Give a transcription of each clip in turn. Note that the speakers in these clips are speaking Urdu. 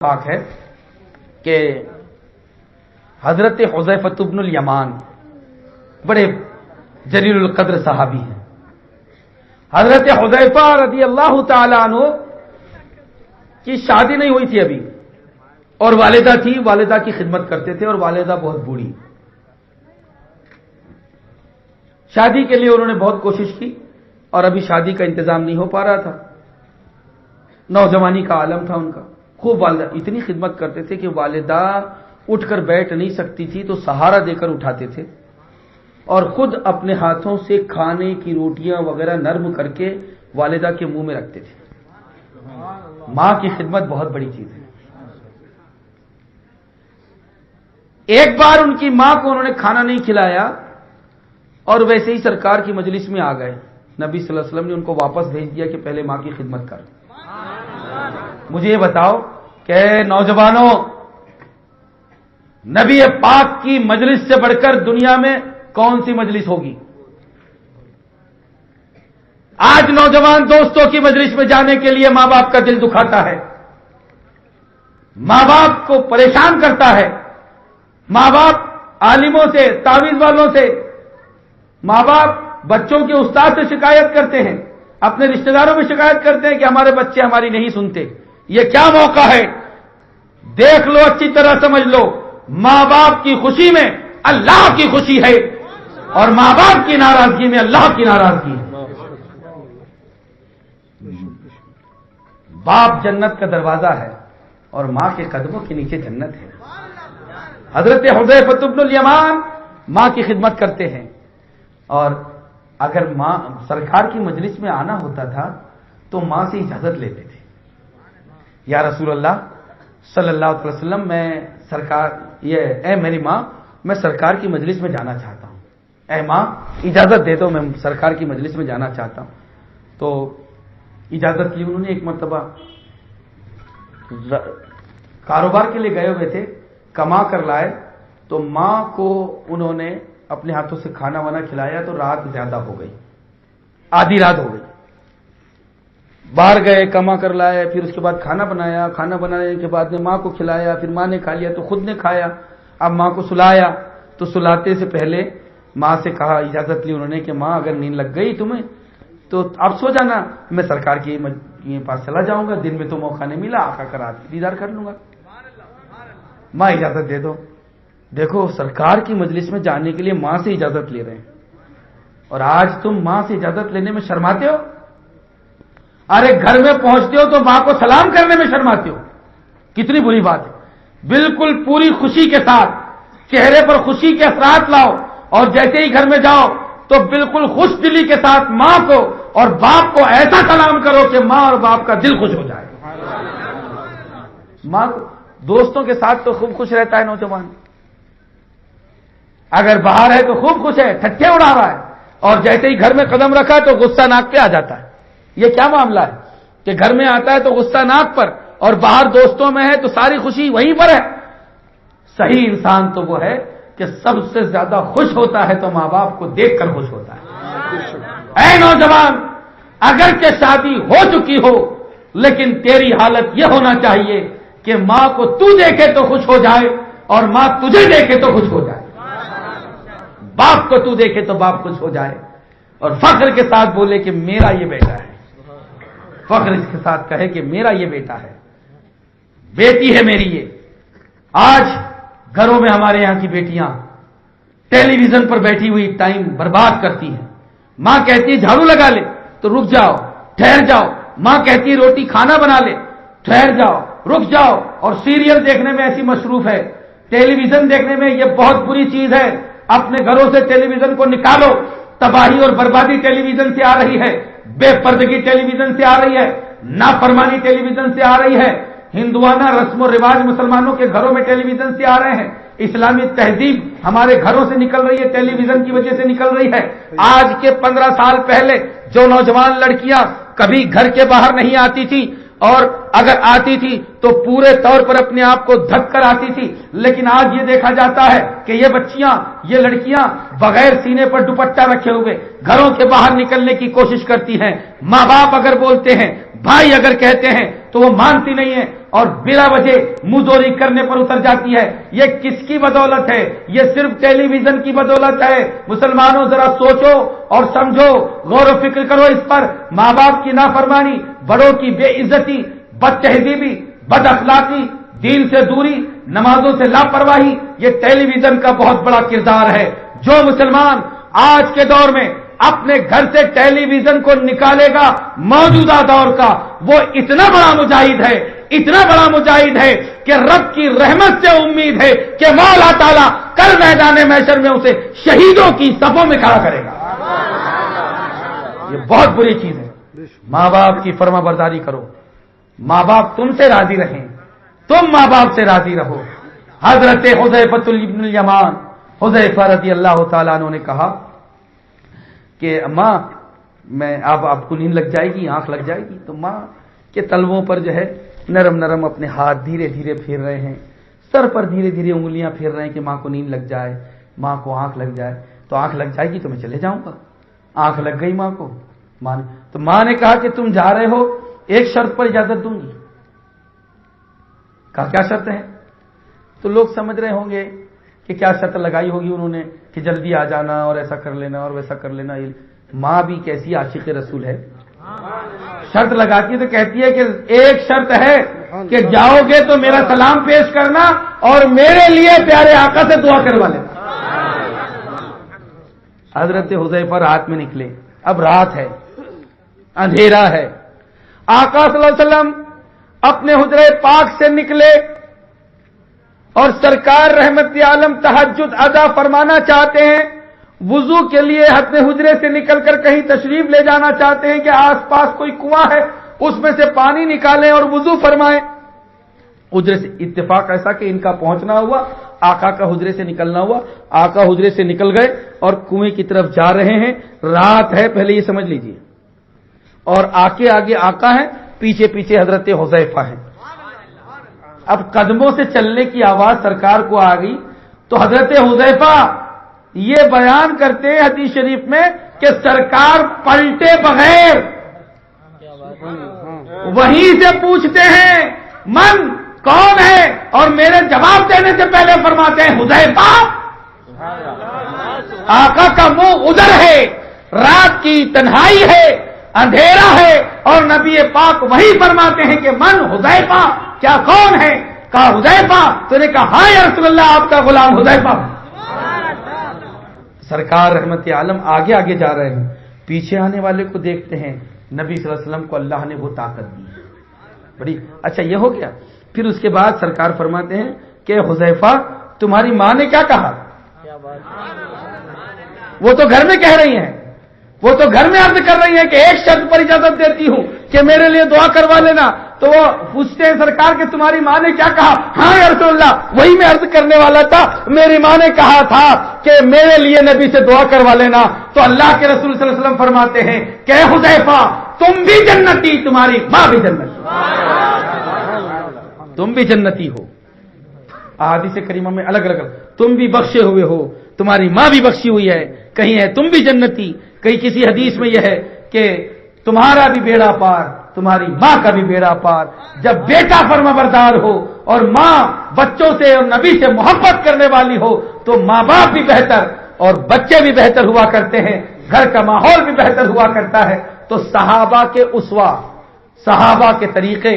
پاک ہے کہ حضرت حذیفہ بن الیمان بڑے جلیل القدر صحابی ہیں. حضرت حذیفہ رضی اللہ تعالی عنہ کی شادی نہیں ہوئی تھی ابھی، اور والدہ تھی، والدہ کی خدمت کرتے تھے، اور والدہ بہت بوڑھی. شادی کے لیے انہوں نے بہت کوشش کی اور ابھی شادی کا انتظام نہیں ہو پا رہا تھا. نوجوانی کا عالم تھا ان کا. خوب والدہ اتنی خدمت کرتے تھے کہ والدہ اٹھ کر بیٹھ نہیں سکتی تھی تو سہارا دے کر اٹھاتے تھے، اور خود اپنے ہاتھوں سے کھانے کی روٹیاں وغیرہ نرم کر کے والدہ کے منہ میں رکھتے تھے. ماں کی خدمت بہت بڑی چیز ہے. ایک بار ان کی ماں کو انہوں نے کھانا نہیں کھلایا اور ویسے ہی سرکار کی مجلس میں آ گئے. نبی صلی اللہ علیہ وسلم نے ان کو واپس بھیج دیا کہ پہلے ماں کی خدمت کر. مجھے یہ بتاؤ کہ نوجوانوں، نبی پاک کی مجلس سے بڑھ کر دنیا میں کون سی مجلس ہوگی؟ آج نوجوان دوستوں کی مجلس میں جانے کے لیے ماں باپ کا دل دکھاتا ہے، ماں باپ کو پریشان کرتا ہے. ماں باپ عالموں سے، تعویذ والوں سے، ماں باپ بچوں کے استاد سے شکایت کرتے ہیں، اپنے رشتہ داروں میں شکایت کرتے ہیں کہ ہمارے بچے ہماری نہیں سنتے. یہ کیا موقع ہے؟ دیکھ لو، اچھی طرح سمجھ لو، ماں باپ کی خوشی میں اللہ کی خوشی ہے اور ماں باپ کی ناراضگی میں اللہ کی ناراضگی ہے. باپ جنت کا دروازہ ہے اور ماں کے قدموں کے نیچے جنت ہے. حضرت حذیفہ بن الیمان ماں کی خدمت کرتے ہیں، اور اگر ماں سرکار کی مجلس میں آنا ہوتا تھا تو ماں سے اجازت لیتے تھے. یا رسول اللہ صلی اللہ علیہ وسلم، میں سرکار، اے میری ماں، میں سرکار کی مجلس میں جانا چاہتا ہوں. اے ماں اجازت دے دو، میں سرکار کی مجلس میں جانا چاہتا ہوں. تو اجازت لی انہوں نے. ایک مرتبہ کاروبار کے لیے گئے ہوئے تھے، کما کر لائے تو ماں کو انہوں نے اپنے ہاتھوں سے کھانا وانا کھلایا تو رات زیادہ ہو گئی، آدھی رات ہو گئی. باہر گئے، کما کر لائے، پھر اس کے بعد کھانا بنایا، کھانا بنانے کے بعد میں ماں کو کھلایا، پھر ماں نے کھا لیا تو خود نے کھایا. اب ماں کو سلایا تو سلاتے سے پہلے ماں سے کہا، اجازت لی انہوں نے کہ ماں اگر نیند لگ گئی تمہیں تو اب سو جانا، میں سرکار کے پاس چلا جاؤں گا، دن میں تو موقع نہیں ملا، آقا کا رات دیدار کر لوں گا. ماں اجازت دے دو. دیکھو، سرکار کی مجلس میں جانے کے لیے ماں سے اجازت لے رہے ہیں، اور آج تم ماں سے اجازت لینے میں شرماتے ہو. ارے گھر میں پہنچتے ہو تو ماں کو سلام کرنے میں شرماتے ہو. کتنی بری بات ہے. بالکل پوری خوشی کے ساتھ چہرے پر خوشی کے اثرات لاؤ، اور جیسے ہی گھر میں جاؤ تو بالکل خوش دلی کے ساتھ ماں کو اور باپ کو ایسا سلام کرو کہ ماں اور باپ کا دل خوش ہو جائے. ماں دوستوں کے ساتھ تو خوب خوش رہتا ہے نوجوان، اگر باہر ہے تو خوب خوش ہے، ٹھٹھے اڑا رہا ہے، اور جیسے ہی گھر میں قدم رکھا تو غصہ ناک پہ آ جاتا ہے. یہ کیا معاملہ ہے کہ گھر میں آتا ہے تو غصہ ناک پر، اور باہر دوستوں میں ہے تو ساری خوشی وہیں پر ہے. صحیح انسان تو وہ ہے کہ سب سے زیادہ خوش ہوتا ہے تو ماں باپ کو دیکھ کر خوش ہوتا ہے. اے نوجوان، اگر کہ شادی ہو چکی ہو لیکن تیری حالت یہ ہونا چاہیے کہ ماں کو تو دیکھے تو خوش ہو جائے اور ماں تجھے دیکھے تو خوش ہو جائے. باپ کو تو دیکھے تو باپ خوش ہو جائے اور فخر کے ساتھ بولے کہ میرا یہ بیٹا ہے. فخر اس کے ساتھ کہے کہ میرا یہ بیٹا ہے، بیٹی ہے میری. یہ آج گھروں میں ہمارے یہاں کی بیٹیاں ٹیلی ویژن پر بیٹھی ہوئی ٹائم برباد کرتی ہیں. ماں کہتی ہے جھاڑو لگا لے تو رک جاؤ، ٹھہر جاؤ. ماں کہتی ہے روٹی کھانا بنا لے، ٹھہر جاؤ، رک جاؤ. اور سیریل دیکھنے میں ایسی مصروف ہے، ٹیلی ویژن دیکھنے میں. یہ بہت بری چیز ہے. اپنے گھروں سے ٹیلی ویژن کو نکالو. تباہی اور بربادی ٹیلی ویژن سے آ رہی ہے، بے پردگی ٹیلی ویژن سے آ رہی ہے، نافرمانی ٹیلی ویژن سے آ رہی ہے، ہندوانہ رسم و رواج مسلمانوں کے گھروں میں ٹیلی ویژن سے آ رہے ہیں، اسلامی تہذیب ہمارے گھروں سے نکل رہی ہے، ٹیلی ویژن کی وجہ سے نکل رہی ہے. آج کے 15 سال پہلے جو نوجوان لڑکیاں کبھی گھر کے باہر نہیں آتی تھی اور اگر آتی تھی تو پورے طور پر اپنے آپ کو دھک کر آتی تھی، لیکن آج یہ دیکھا جاتا ہے کہ یہ بچیاں، یہ لڑکیاں بغیر سینے پر دوپٹہ رکھے ہوئے گھروں کے باہر نکلنے کی کوشش کرتی ہیں۔ ماں باپ اگر بولتے ہیں، بھائی اگر کہتے ہیں تو وہ مانتی نہیں ہے اور بلا وجہ منہ کرنے پر اتر جاتی ہے۔ یہ کس کی بدولت ہے؟ یہ صرف ٹیلی ویژن کی بدولت ہے۔ مسلمانوں ذرا سوچو اور سمجھو، غور و فکر کرو اس پر۔ ماں باپ کی نافرمانی، بڑوں کی بے عزتی، بد تہذیبی، بد اخلاقی، دین سے دوری، نمازوں سے لاپرواہی، یہ ٹیلی ویژن کا بہت بڑا کردار ہے۔ جو مسلمان آج کے دور میں اپنے گھر سے ٹیلی ویژن کو نکالے گا موجودہ دور کا، وہ اتنا بڑا مجاہد ہے، اتنا بڑا مجاہد ہے کہ رب کی رحمت سے امید ہے کہ مولا تعالیٰ کل میدان محشر میں اسے شہیدوں کی صفوں میں کھڑا کرے گا۔ یہ بہت بری چیز ہے۔ ماں باپ کی فرما برداری کرو، ماں باپ تم سے راضی رہیں، تم ماں باپ سے راضی رہو۔ حضرت حذیفہ بن الیمان، حذیفہ رضی اللہ تعالیٰ عنہ نے کہا کہ ماں میں اب آپ کو نیند لگ جائے گی، آنکھ لگ جائے گی، تو ماں کے تلووں پر جو ہے نرم نرم اپنے ہاتھ دھیرے دھیرے پھیر رہے ہیں، سر پر دھیرے دھیرے انگلیاں پھیر رہے ہیں کہ ماں کو نیند لگ جائے، ماں کو آنکھ لگ جائے۔ تو آنکھ لگ جائے گی تو میں چلے جاؤں گا۔ آنکھ لگ گئی ماں کو، تو ماں نے کہا کہ تم جا رہے ہو، ایک شرط پر اجازت دوں گی۔ کہا کیا شرط ہے؟ تو لوگ سمجھ رہے ہوں گے کہ کیا شرط لگائی ہوگی انہوں نے کہ جلدی آ جانا اور ایسا کر لینا اور ویسا کر لینا۔ ماں بھی کیسی عاشق رسول ہے، شرط لگاتی ہے تو کہتی ہے کہ ایک شرط ہے کہ جاؤ گے تو میرا سلام پیش کرنا اور میرے لیے پیارے آقا سے دعا کروا لینا۔ حضرت حذیفہ رات میں نکلے، اب رات ہے، اندھیرا ہے۔ آقا صلی اللہ علیہ وسلم اپنے حجرہ پاک سے نکلے اور سرکار رحمت عالم تہجد ادا فرمانا چاہتے ہیں، وضو کے لیے اپنے حجرے سے نکل کر کہیں تشریف لے جانا چاہتے ہیں کہ آس پاس کوئی کنواں ہے اس میں سے پانی نکالیں اور وضو فرمائیں۔ حجرے سے اتفاق ایسا کہ ان کا پہنچنا ہوا، آقا کا حجرے سے نکلنا ہوا، آقا حجرے سے نکل گئے اور کنویں کی طرف جا رہے ہیں۔ رات ہے، پہلے یہ سمجھ لیجئے، اور آگے آگے آقا ہے، پیچھے پیچھے حضرت حذیفہ ہیں۔ اب قدموں سے چلنے کی آواز سرکار کو آ گئی تو حضرت حذیفہ یہ بیان کرتے ہیں حدیث شریف میں کہ سرکار پلٹے بغیر وہیں سے پوچھتے ہیں من کون ہے، اور میرے جواب دینے سے پہلے فرماتے ہیں حذیفہ۔ آقا کا منہ ادھر ہے، رات کی تنہائی ہے، اندھیرا ہے، اور نبی پاک وہی فرماتے ہیں کہ من حذیفہ، کیا کون ہے؟ کہا حذیفہ، تو نے کہا ہاں یا رسول اللہ آپ کا غلام حذیفہ۔ سرکار رحمت عالم آگے آگے جا رہے ہیں، پیچھے آنے والے کو دیکھتے ہیں، نبی صلی اللہ علیہ وسلم کو اللہ نے وہ طاقت دی بڑی۔ اچھا یہ ہو گیا، پھر اس کے بعد سرکار فرماتے ہیں کہ حذیفہ تمہاری ماں نے کیا کہا؟ وہ تو گھر میں کہہ رہی ہیں، وہ تو گھر میں عرض کر رہی ہیں کہ ایک شرط پر اجازت دیتی ہوں کہ میرے لیے دعا کروا لینا۔ تو وہ پوچھتے ہیں سرکار کہ تمہاری ماں نے کیا کہا؟ ہاں یا رسول اللہ، وہی میں عرض کرنے والا تھا، میری ماں نے کہا تھا کہ میرے لیے نبی سے دعا کروا لینا۔ تو اللہ کے رسول صلی اللہ علیہ وسلم فرماتے ہیں کہ حذیفہ تم بھی جنتی، تمہاری ماں بھی جنتی، تم بھی جنتی ہو۔ احادیث کریمہ میں الگ الگ، تم بھی بخشے ہوئے ہو، تمہاری ماں بھی بخشی ہوئی ہے، کہیں ہے تم بھی جنتی، کہیں کسی حدیث میں یہ ہے کہ تمہارا بھی بیڑا پار، تمہاری ماں کا بھی بیڑا پار۔ جب بیٹا فرما بردار ہو اور ماں بچوں سے اور نبی سے محبت کرنے والی ہو تو ماں باپ بھی بہتر اور بچے بھی بہتر ہوا کرتے ہیں، گھر کا ماحول بھی بہتر ہوا کرتا ہے۔ تو صحابہ کے اسوہ، صحابہ کے طریقے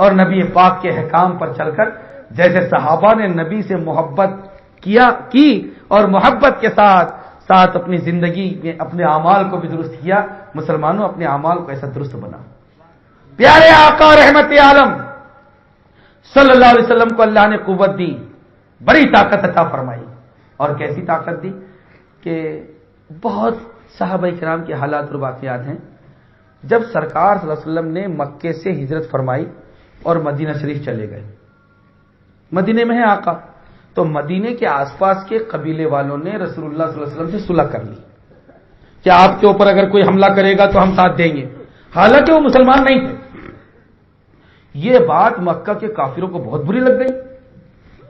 اور نبی پاک کے احکام پر چل کر، جیسے صحابہ نے نبی سے محبت کی اور محبت کے ساتھ اپنی زندگی میں اپنے اعمال کو بھی درست کیا، مسلمانوں اپنے اعمال کو ایسا درست بنا۔ پیارے آقا رحمت عالم صلی اللہ علیہ وسلم کو اللہ نے قوت دی، بڑی طاقت عطا فرمائی، اور کیسی طاقت دی کہ بہت صحابہ کرام کے حالات اور واقعات ہیں۔ جب سرکار صلی اللہ علیہ وسلم نے مکے سے ہجرت فرمائی اور مدینہ شریف چلے گئے، مدینے میں ہے آقا، تو مدینے کے آس پاس کے قبیلے والوں نے رسول اللہ صلی اللہ علیہ وسلم سے صلح کر لی کہ آپ کے اوپر اگر کوئی حملہ کرے گا تو ہم ساتھ دیں گے، حالانکہ وہ مسلمان نہیں تھے۔ یہ بات مکہ کے کافروں کو بہت بری لگ گئی.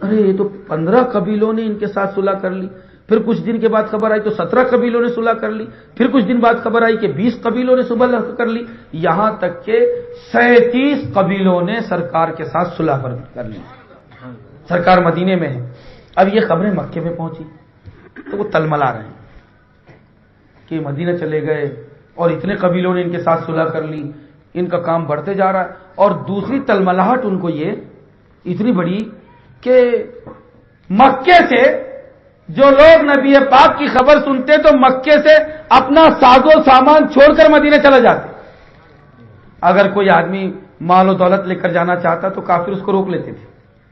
ارے یہ تو 15 قبیلوں نے ان کے ساتھ صلح کر لی. پھر کچھ دن کے بعد خبر آئی تو 17 قبیلوں نے صلح کر لی. پھر کچھ دن بعد خبر آئی کہ 20 قبیلوں نے صلح کر لی. یہاں تک کہ 37 قبیلوں نے سرکار کے ساتھ صلح کر لی. سرکار مدینے میں ہے. اب یہ خبریں مکے میں پہنچی تو وہ تلملا رہے ہیں کہ مدینہ چلے گئے اور اتنے قبیلوں نے ان کے ساتھ صلح کر لی, ان کا کام بڑھتے جا رہا ہے. اور دوسری تلملاہٹ ان کو یہ اتنی بڑی کہ مکے سے جو لوگ نبی پاک کی خبر سنتے تو مکے سے اپنا ساز و سامان چھوڑ کر مدینہ چلا جاتے. اگر کوئی آدمی مال و دولت لے کر جانا چاہتا تو کافر اس کو روک لیتے تھے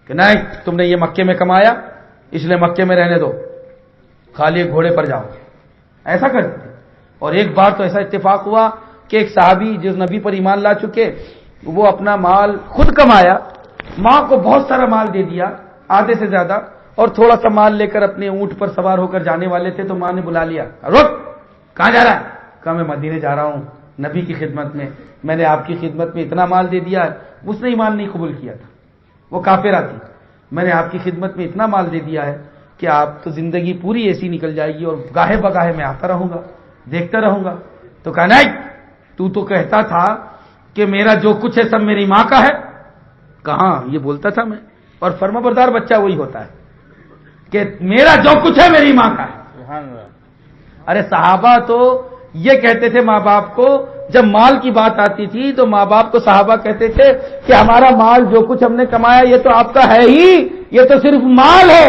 کہ نہیں, تم نے یہ مکے میں کمایا اس لیے مکے میں رہنے دو, خالی ایک گھوڑے پر جاؤ. ایسا کرتے تھے. اور ایک بار تو ایسا اتفاق ہوا کہ ایک صحابی جو نبی پر ایمان لا چکے, وہ اپنا مال خود کمایا, ماں کو بہت سارا مال دے دیا, آدھے سے زیادہ, اور تھوڑا سا مال لے کر اپنے اونٹ پر سوار ہو کر جانے والے تھے تو ماں نے بلا لیا, رک, کہاں جا رہا ہے؟ کہا میں مدینے جا رہا ہوں نبی کی خدمت میں نے آپ کی خدمت میں اتنا مال دے دیا ہے. اس نے ایمان نہیں قبول کیا تھا, وہ کافرہ تھی. میں نے آپ کی خدمت میں اتنا مال دے دیا ہے کہ آپ تو زندگی پوری ایسی نکل جائے گی اور گاہے بگاہے میں آتا رہوں گا, دیکھتا رہوں گا. تو کہا نہیں, تو کہتا تھا کہ میرا جو کچھ ہے سب میری ماں کا ہے. کہاں یہ بولتا تھا میں, اور فرما بردار بچہ وہی ہوتا ہے کہ میرا جو کچھ ہے میری ماں کا ہے. ارے صحابہ تو یہ کہتے تھے ماں باپ کو, جب مال کی بات آتی تھی تو ماں باپ کو صحابہ کہتے تھے کہ ہمارا مال جو کچھ ہم نے کمایا یہ تو آپ کا ہے ہی, یہ تو صرف مال ہے,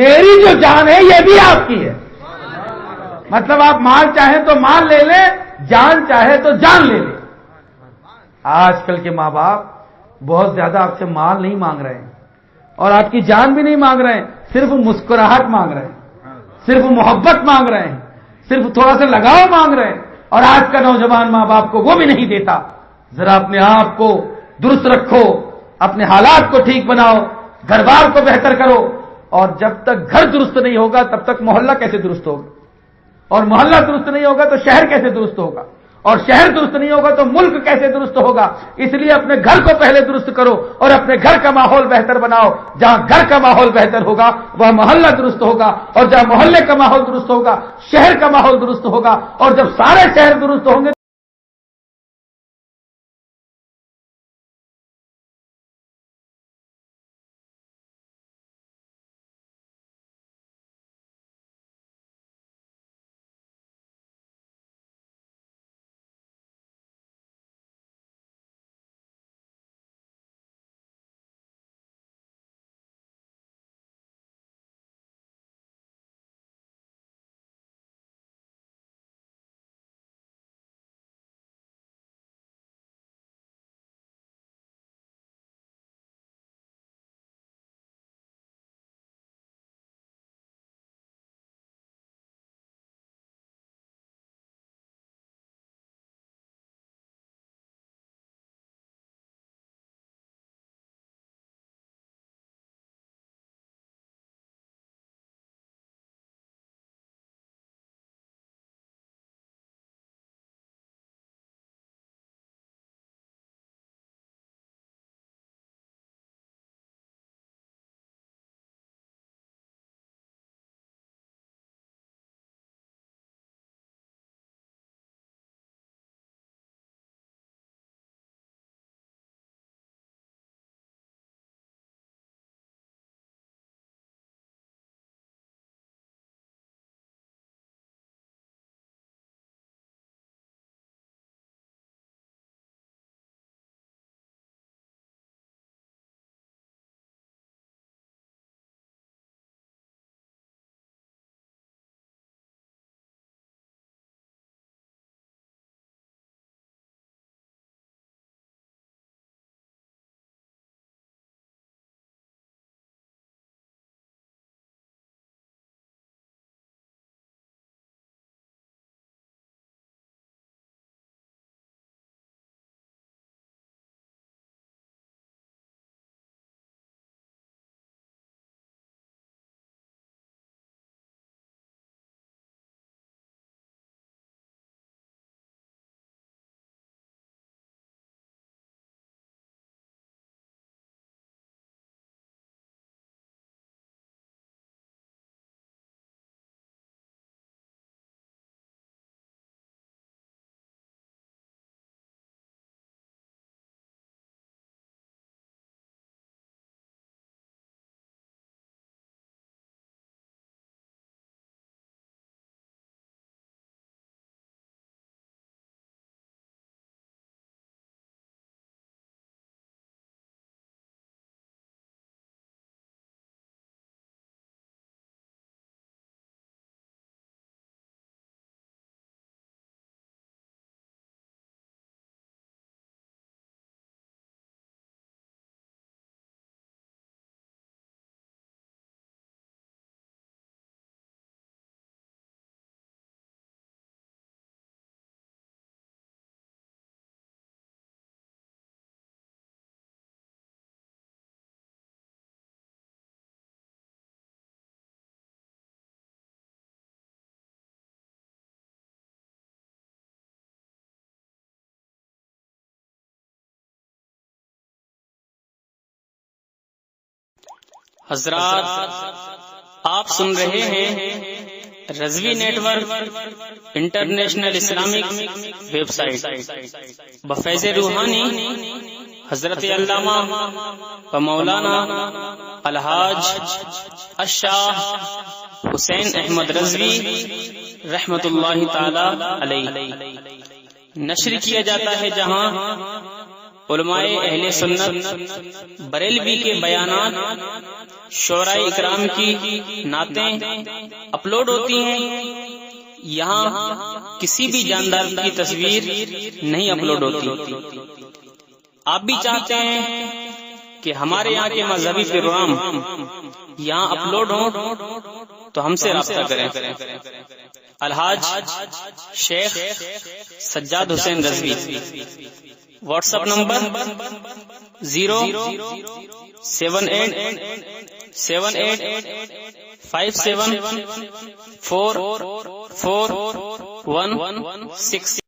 میری جو جان ہے یہ بھی آپ کی ہے. مطلب آپ مال چاہیں تو مال لے لیں, جان چاہے تو جان لے لیں. آج کل کے ماں باپ بہت زیادہ آپ سے مال نہیں مانگ رہے ہیں اور آپ کی جان بھی نہیں مانگ رہے ہیں, صرف مسکراہٹ مانگ رہے ہیں, صرف محبت مانگ رہے ہیں, صرف تھوڑا سا لگاؤ مانگ رہے ہیں. اور آج کا نوجوان ماں باپ کو وہ بھی نہیں دیتا. ذرا اپنے آپ کو درست رکھو, اپنے حالات کو ٹھیک بناؤ, گھر بار کو بہتر کرو. اور جب تک گھر درست نہیں ہوگا تب تک محلہ کیسے درست ہوگا, اور محلہ درست نہیں ہوگا تو شہر کیسے درست ہوگا, اور شہر درست نہیں ہوگا تو ملک کیسے درست ہوگا. اس لیے اپنے گھر کو پہلے درست کرو اور اپنے گھر کا ماحول بہتر بناؤ. جہاں گھر کا ماحول بہتر ہوگا وہاں محلہ درست ہوگا, اور جہاں محلے کا ماحول درست ہوگا شہر کا ماحول درست ہوگا, اور جب سارے شہر درست ہوں گے حضرات آپ سن رہے ہیں Rizvi network international Islamic website بفیض روحانی حضرت علامہ و مولانا الحاج الشاہ حسین احمد رضوی رحمت اللہ تعالی علیہ نشر کیا جاتا ہے، جہاں علماء اہل سنت بریلوی کے بیانات، شعراء اکرام کی نعتیں اپلوڈ ہوتی ہیں۔ یہاں کسی بھی جاندار کی تصویر نہیں اپلوڈ ہوتی۔ آپ بھی چاہتے ہیں کہ ہمارے یہاں کے مذہبی پروگرام یہاں اپلوڈ ہوں تو ہم سے رابطہ کریں۔ الحاج شیخ سجاد حسین رضوی، واٹس ایپ نمبر 0787857444116